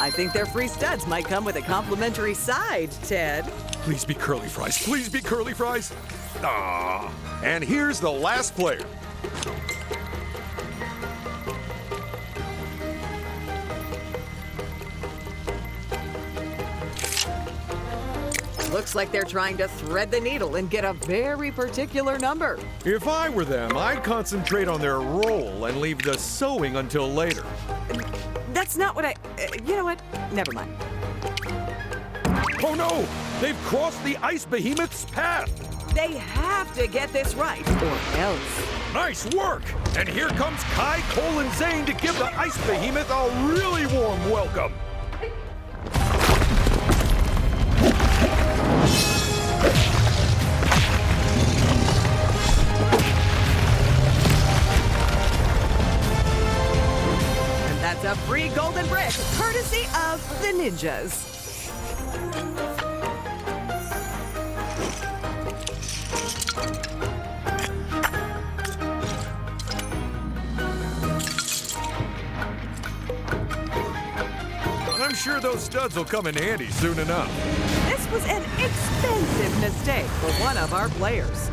I think their free studs might come with a complimentary side, Ted. Please be curly fries. Please be curly fries. Ah. And here's the last player. Looks like they're trying to thread the needle and get a very particular number. If I were them, I'd concentrate on their roll and leave the sewing until later. That's not what you know what? Never mind. Oh no! They've crossed the ice behemoth's path! They have to get this right, or else. Nice work! And here comes Kai, Cole, and Zane to give the ice behemoth a really warm welcome. And that's a free golden brick, courtesy of the ninjas. I'm sure those studs will come in handy soon enough. This was an expensive mistake for one of our players.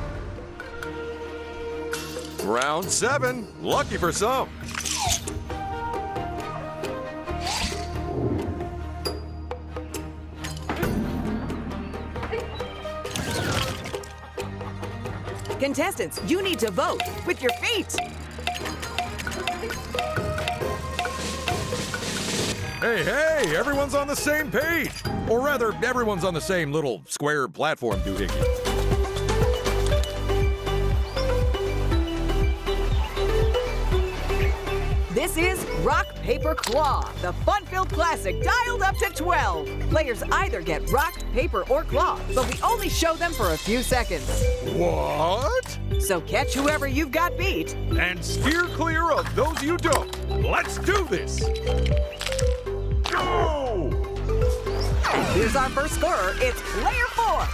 Round 7. Lucky for some. Contestants, you need to vote with your feet. Hey, hey, everyone's on the same page. Or rather, everyone's on the same little square platform doohickey. This is Rock, Paper, Claw, the fun-filled classic dialed up to 12. Players either get rock, paper, or claw, but we only show them for a few seconds. What? So catch whoever you've got beat. And steer clear of those you don't. Let's do this. Go! And here's our first scorer. It's player 4.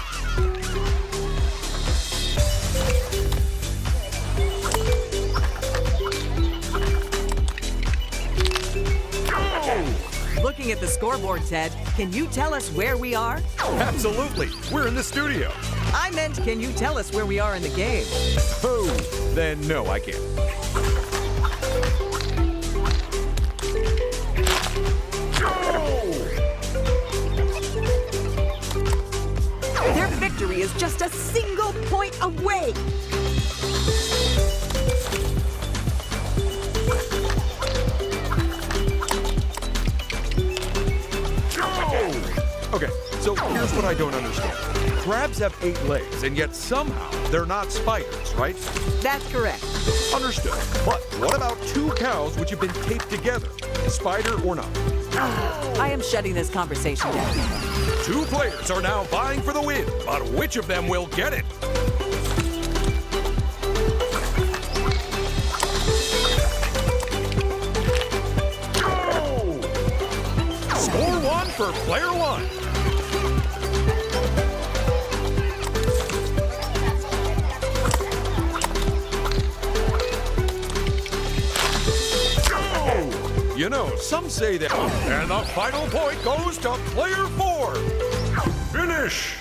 Looking at the scoreboard, Ted, can you tell us where we are? Absolutely. We're in the studio. I meant, can you tell us where we are in the game? Oh, then no, I can't. Their victory is just a single point away. Okay, so here's what I don't understand. Crabs have 8 legs, and yet somehow they're not spiders, right? That's correct. Understood. But what about 2 cows which have been taped together? Spider or not? I am shutting this conversation down. 2 players are now vying for the win, but which of them will get it? Go! Score 1 for player 1. You know, some say that. And the final point goes to player 4. Finish!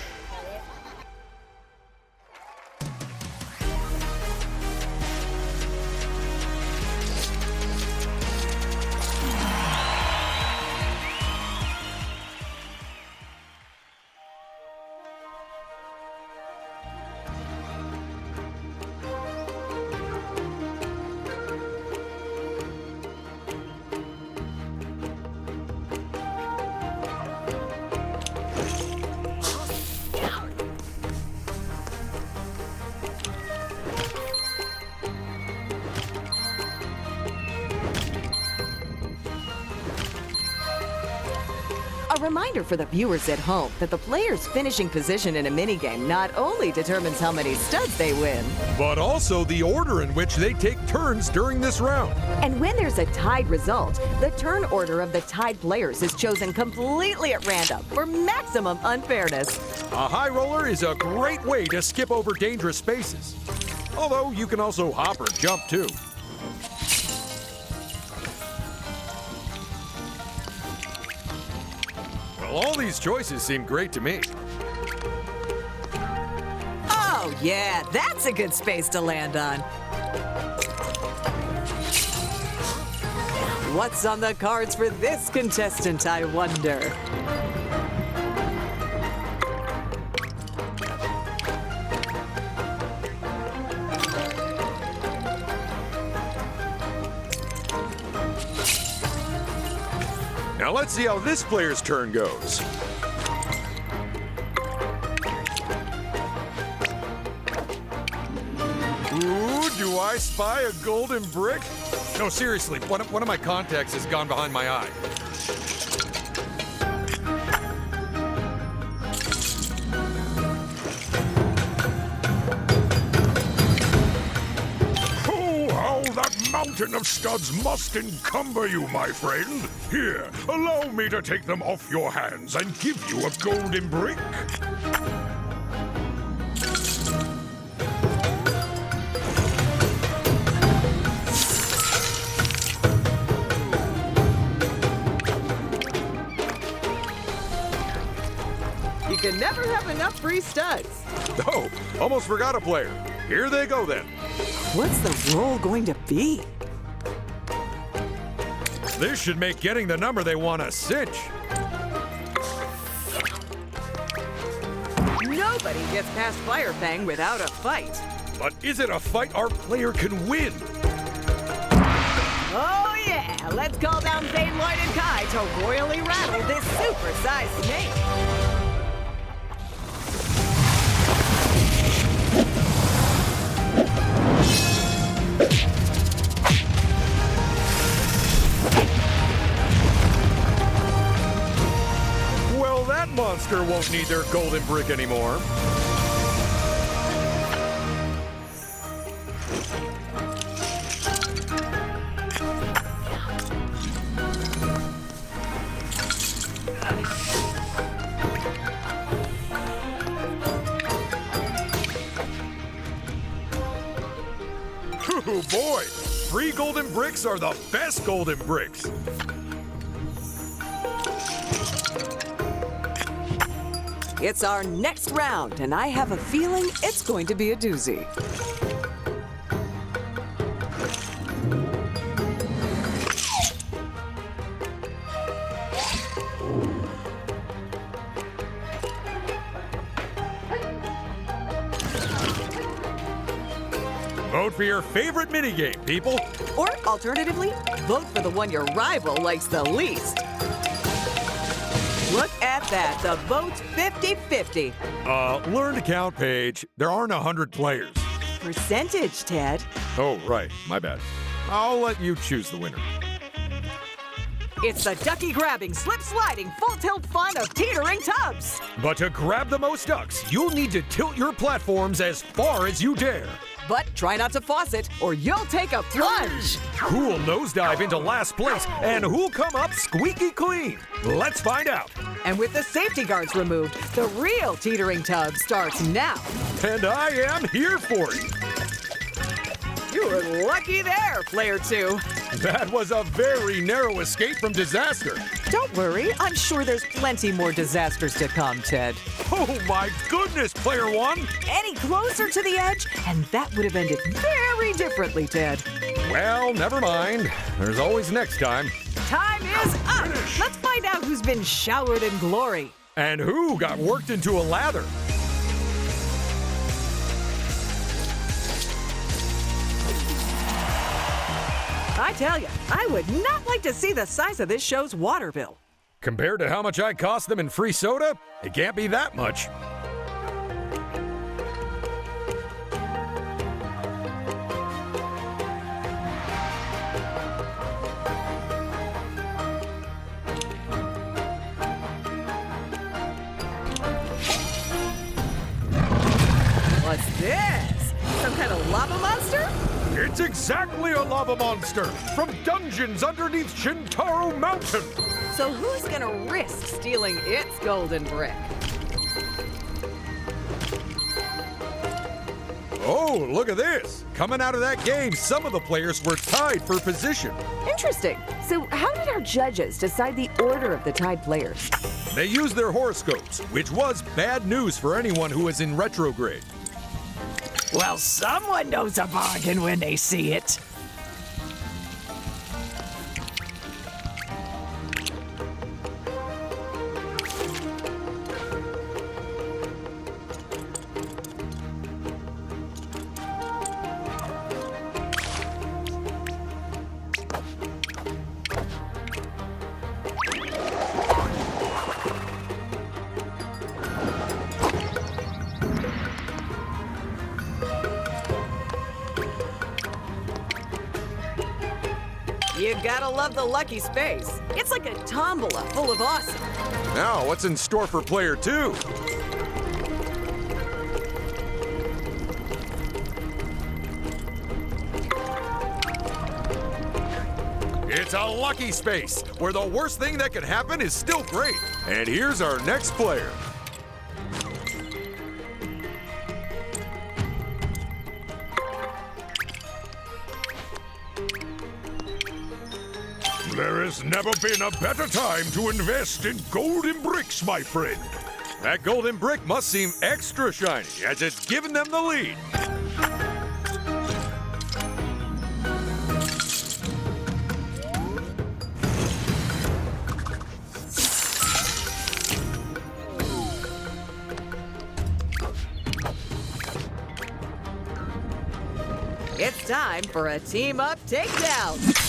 A reminder for the viewers at home that the player's finishing position in a minigame not only determines how many studs they win, But also the order in which they take turns during this round. and when there's a tied result, the turn order of the tied players is chosen completely at random for maximum unfairness. A high roller is a great way to skip over dangerous spaces. Although you can also hop or jump too. Well, all these choices seem great to me. Oh, yeah, that's a good space to land on. What's on the cards for this contestant, I wonder? Now let's see how this player's turn goes. Ooh, do I spy a golden brick? No, seriously, one of my contacts has gone behind my eye. Oh, how that mountain of studs must encumber you, my friend. Here, allow me to take them off your hands and give you a golden brick. You can never have enough free studs. Oh, almost forgot a player. Here they go then. What's the roll going to be? This should make getting the number they want a cinch. Nobody gets past Fire Fang without a fight. But is it a fight our player can win? Oh yeah, let's call down Zane, Lloyd, and Kai to royally rattle this super-sized snake. Well, that monster won't need their golden brick anymore. Oh boy, free golden bricks are the best golden bricks. It's our next round, and I have a feeling it's going to be a doozy. Vote for your favorite minigame, people. Or alternatively, vote for the one your rival likes the least. Look at that, the vote's 50-50. Learn to count, Paige. There aren't 100 players. Percentage, Ted. Oh, right, my bad. I'll let you choose the winner. It's the ducky-grabbing, slip-sliding, full-tilt fun of teetering tubs. But to grab the most ducks, you'll need to tilt your platforms as far as you dare. But try not to faucet, or you'll take a plunge. Who'll nosedive into last place, and who'll come up squeaky clean? Let's find out. And with the safety guards removed, the real teetering tub starts now. And I am here for you. You were lucky there, player two. That was a very narrow escape from disaster. Don't worry, I'm sure there's plenty more disasters to come, Ted. Oh my goodness, player one! Any closer to the edge, and that would have ended very differently, Ted. Well, never mind. There's always next time. Time is up! Let's find out who's been showered in glory. And who got worked into a lather? I tell you, I would not like to see the size of this show's water bill. Compared to how much I cost them in free soda, it can't be that much. What's this? Some kind of lava monster? It's exactly a lava monster from dungeons underneath Shintaro Mountain. So who's gonna risk stealing its golden brick? Oh, look at this. Coming out of that game, some of the players were tied for position. Interesting. So how did our judges decide the order of the tied players? They used their horoscopes, which was bad news for anyone who was in retrograde. Well, someone knows a bargain when they see it. You gotta love the lucky space. It's like a tombola full of awesome. Now, what's in store for player 2? It's a lucky space, where the worst thing that could happen is still great. And here's our next player. There has never been a better time to invest in golden bricks, my friend. That golden brick must seem extra shiny, as it's given them the lead. It's time for a team-up takedown.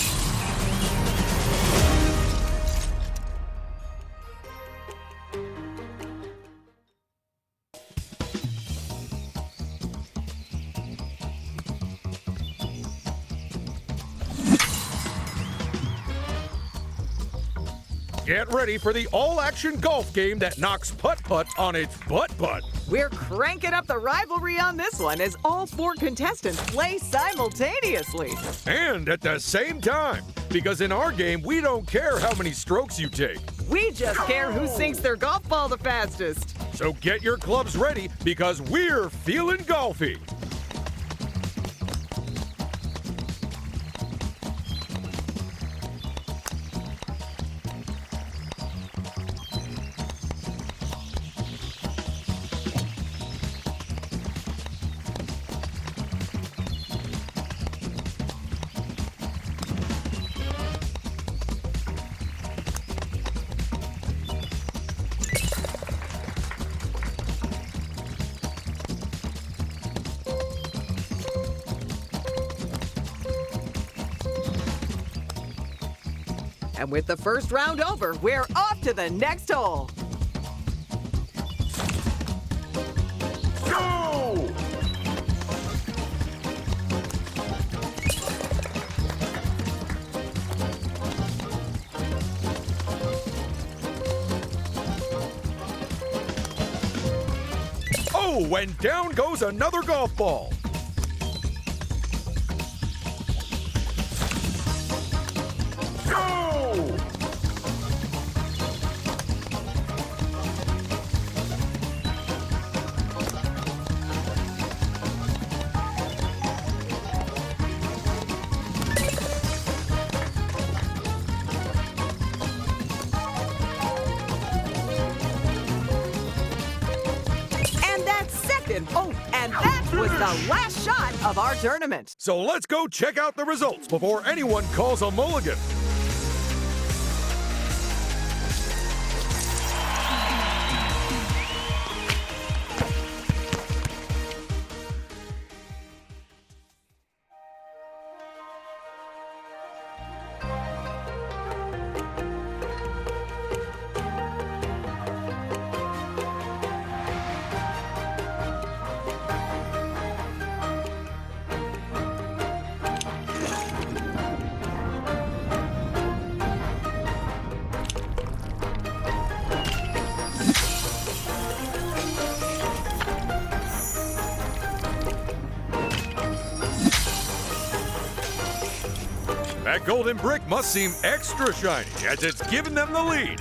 Get ready for the all-action golf game that knocks putt-putt on its butt-butt. We're cranking up the rivalry on this one as all 4 contestants play simultaneously. And at the same time, because in our game, we don't care how many strokes you take. We just care who sinks their golf ball the fastest. So get your clubs ready, because we're feeling golfy. And with the first round over, we're off to the next hole. Go! Oh, and down goes another golf ball. Oh, and that was the last shot of our tournament. So let's go check out the results before anyone calls a mulligan. That golden brick must seem extra shiny, as it's given them the lead.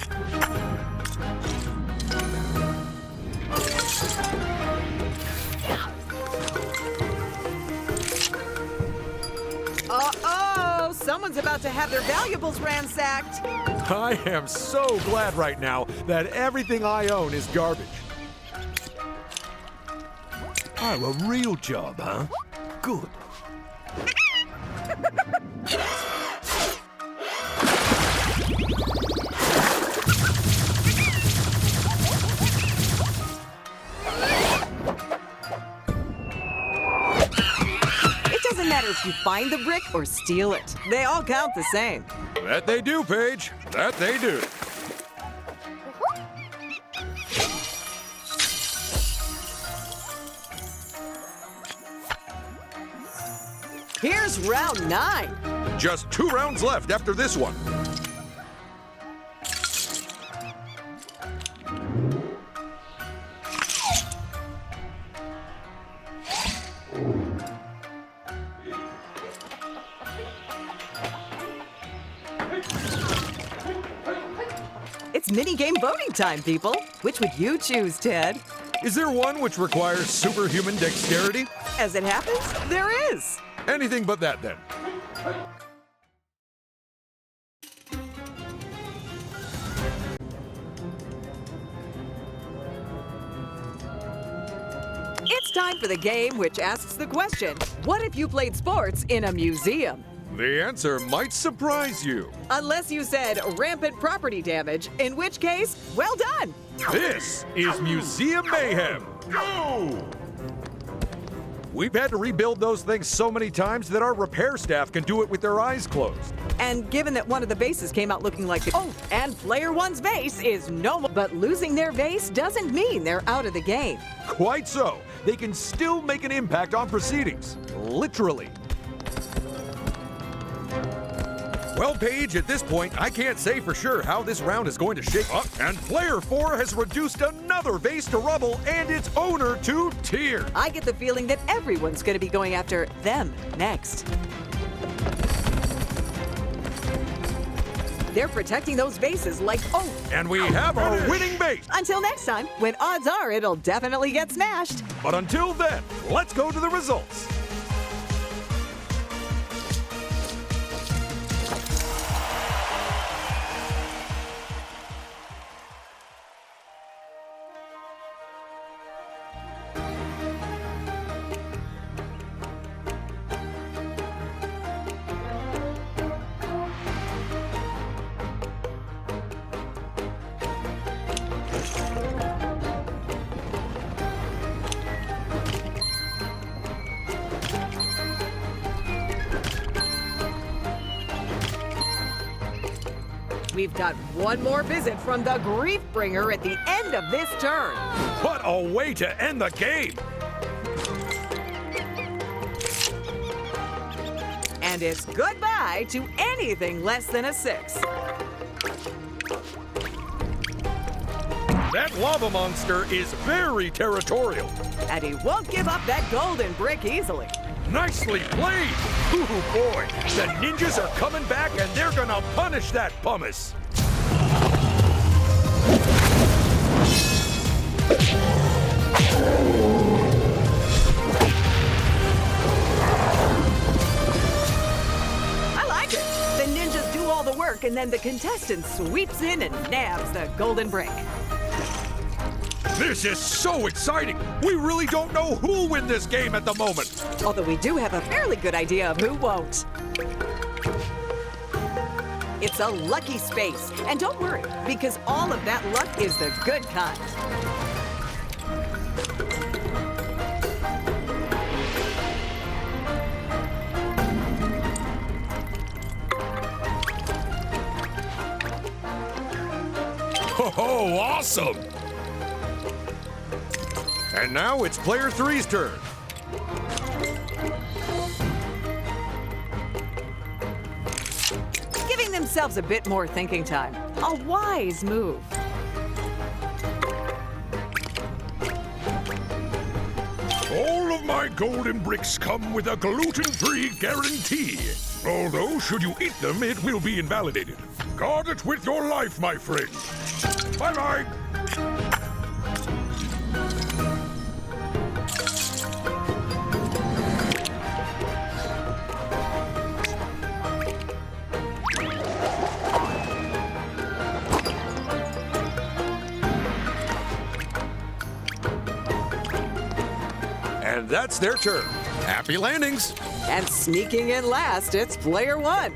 Uh-oh! someone's about to have their valuables ransacked. I am so glad right now that everything I own is garbage. Oh, a real job, huh? Good. It doesn't matter if you find the brick or steal it. They all count the same. That they do, Paige. That they do. Here's round 9. Just 2 rounds left after this one. It's minigame voting time, people. Which would you choose, Ted? Is there one which requires superhuman dexterity? As it happens, there is. Anything but that, then. It's time for the game which asks the question, what if you played sports in a museum? The answer might surprise you. Unless you said rampant property damage, in which case, well done. This is Museum Mayhem. Go! We've had to rebuild those things so many times that our repair staff can do it with their eyes closed. And given that one of the bases came out looking like and player one's base is no more. But losing their base doesn't mean they're out of the game. Quite so. They can still make an impact on proceedings. Literally. Well, Paige, at this point, I can't say for sure how this round is going to shape up. And player 4 has reduced another vase to rubble and its owner to tears. I get the feeling that everyone's going to be going after them next. They're protecting those vases like And we have our winning base. Until next time, when odds are it'll definitely get smashed. But until then, let's go to the results. We've got one more visit from the Grief Bringer at the end of this turn. What a way to end the game! And it's goodbye to anything less than a 6. That lava monster is very territorial. And he won't give up that golden brick easily. Nicely played! Ooh, boy, the ninjas are coming back and they're gonna punish that pumice. I like it. The ninjas do all the work and then the contestant sweeps in and nabs the golden brick. This is so exciting! We really don't know who'll win this game at the moment. Although we do have a fairly good idea of who won't. It's a lucky space. And don't worry, because all of that luck is the good kind. Oh, awesome! And now it's player 3's turn. Giving themselves a bit more thinking time. A wise move. All of my golden bricks come with a gluten-free guarantee. Although, should you eat them, it will be invalidated. Guard it with your life, my friend. Bye-bye. that's their turn. Happy landings. And sneaking in last, it's player 1.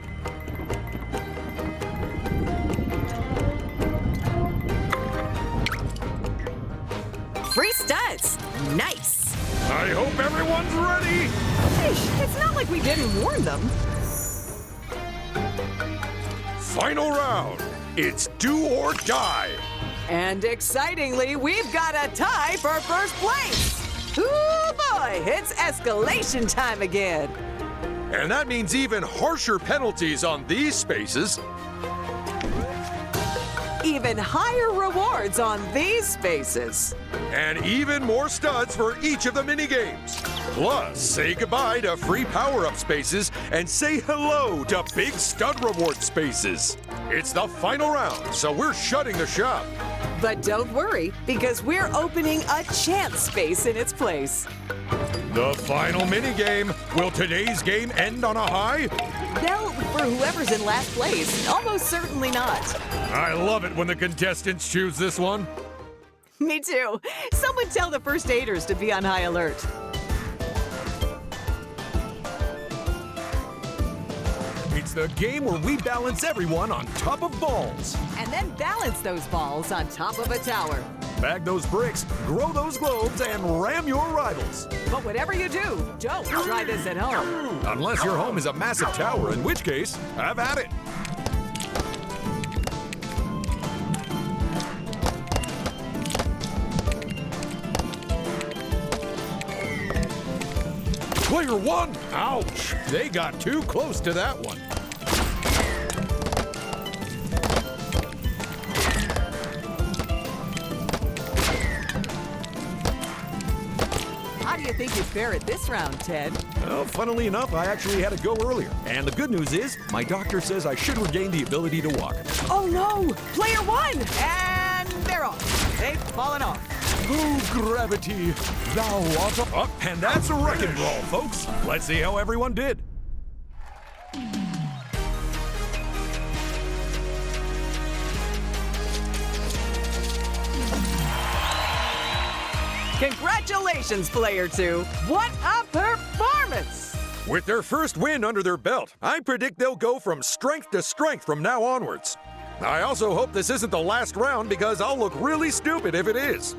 Free studs. Nice. I hope everyone's ready. Sheesh, it's not like we didn't warn them. Final round. It's do or die. And excitingly, we've got a tie for first place. Ooh boy, it's escalation time again. And that means even harsher penalties on these spaces. Even higher rewards on these spaces. And even more studs for each of the mini-games. Plus, say goodbye to free power-up spaces and say hello to big stud reward spaces. It's the final round, so we're shutting the shop. But don't worry, because we're opening a chance space in its place. The final mini-game. Will today's game end on a high? Well, for whoever's in last place, almost certainly not. I love it when the contestants choose this one. Me too. Someone tell the first aiders to be on high alert. It's the game where we balance everyone on top of balls. And then balance those balls on top of a tower. Bag those bricks, grow those globes, and ram your rivals. But whatever you do, don't try this at home. Unless your home is a massive tower, in which case, have at it. Player 1! Ouch! They got too close to that one. How do you think you fare at this round, Ted? Well, funnily enough, I actually had to go earlier. And the good news is, my doctor says I should regain the ability to walk. Oh no! Player 1! And they're off. They've fallen off. Oh, gravity, thou art up, and that's a wrecking ball, folks. Let's see how everyone did. Congratulations, Player 2. What a performance! With their first win under their belt, I predict they'll go from strength to strength from now onwards. I also hope this isn't the last round because I'll look really stupid if it is.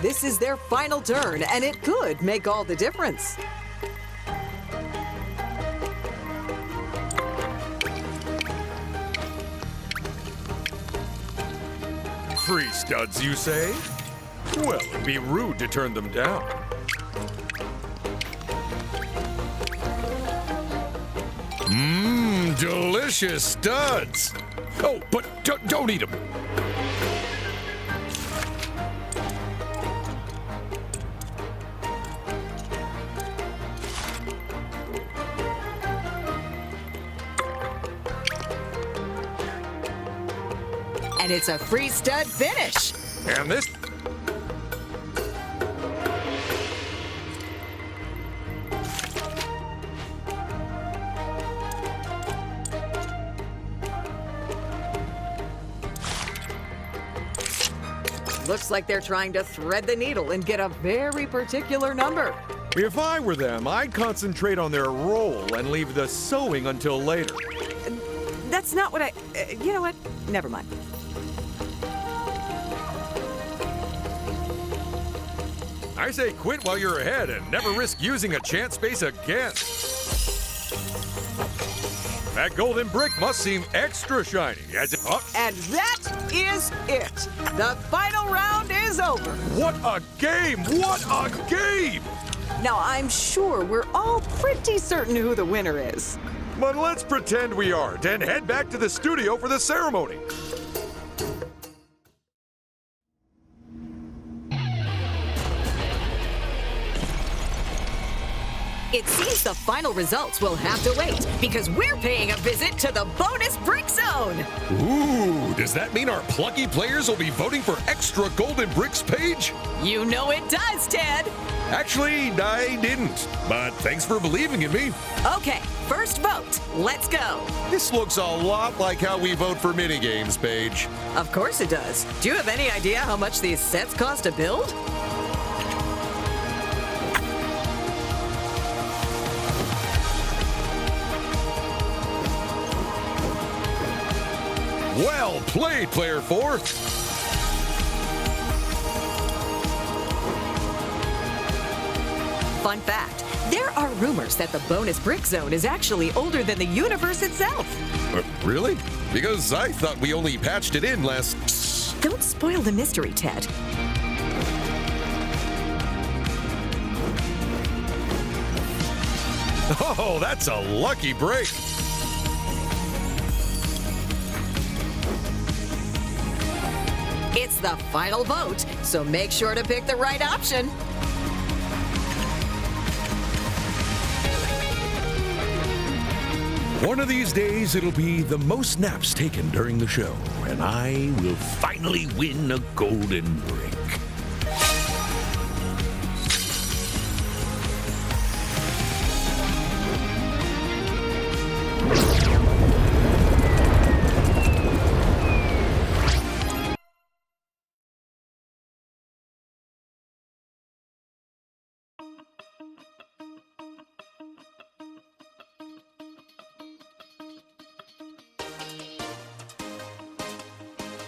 This is their final turn, and it could make all the difference. Free studs, you say? Well, it'd be rude to turn them down. Mmm, delicious studs. Oh, but don't eat them. And it's a free stud finish. And this... Looks like they're trying to thread the needle and get a very particular number. If I were them, I'd concentrate on their roll and leave the sewing until later. That's not what you know what? Never mind. I say quit while you're ahead and never risk using a chance space again. That golden brick must seem extra shiny as it... Oh, And that is it. The final round is over. what a game! What a game! Now, I'm sure we're all pretty certain who the winner is. But let's pretend we aren't and head back to the studio for the ceremony. It seems The final results will have to wait because we're paying a visit to the bonus brick zone. Ooh, does that mean our plucky players will be voting for extra golden bricks, Paige? You know it does, Ted. Actually, I didn't. But thanks for believing in me. Okay, first vote. Let's go. This looks a lot like how we vote for minigames, Paige. Of course it does. Do you have any idea how much these sets cost to build? Well played, Player 4. Fun fact, there are rumors that the bonus brick zone is actually older than the universe itself. Really? Because I thought we only patched it in last... Don't spoil the mystery, Ted. Oh, that's a lucky break. It's the final vote, so make sure to pick the right option. One of these days, it'll be the most naps taken during the show, and I will finally win a golden brick.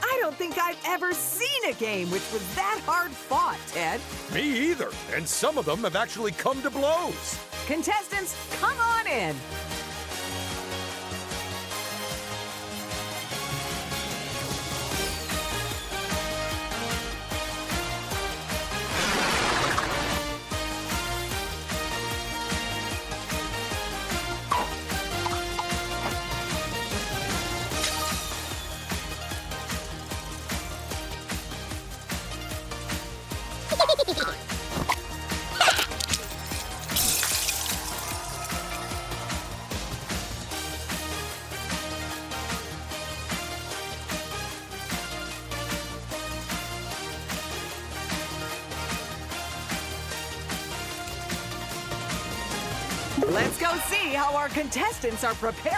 I don't think I've ever seen a game which was that hard fought, Ted. Me either. And some of them have actually come to blows. Contestants, come on in. Let's go see how our contestants are prepared.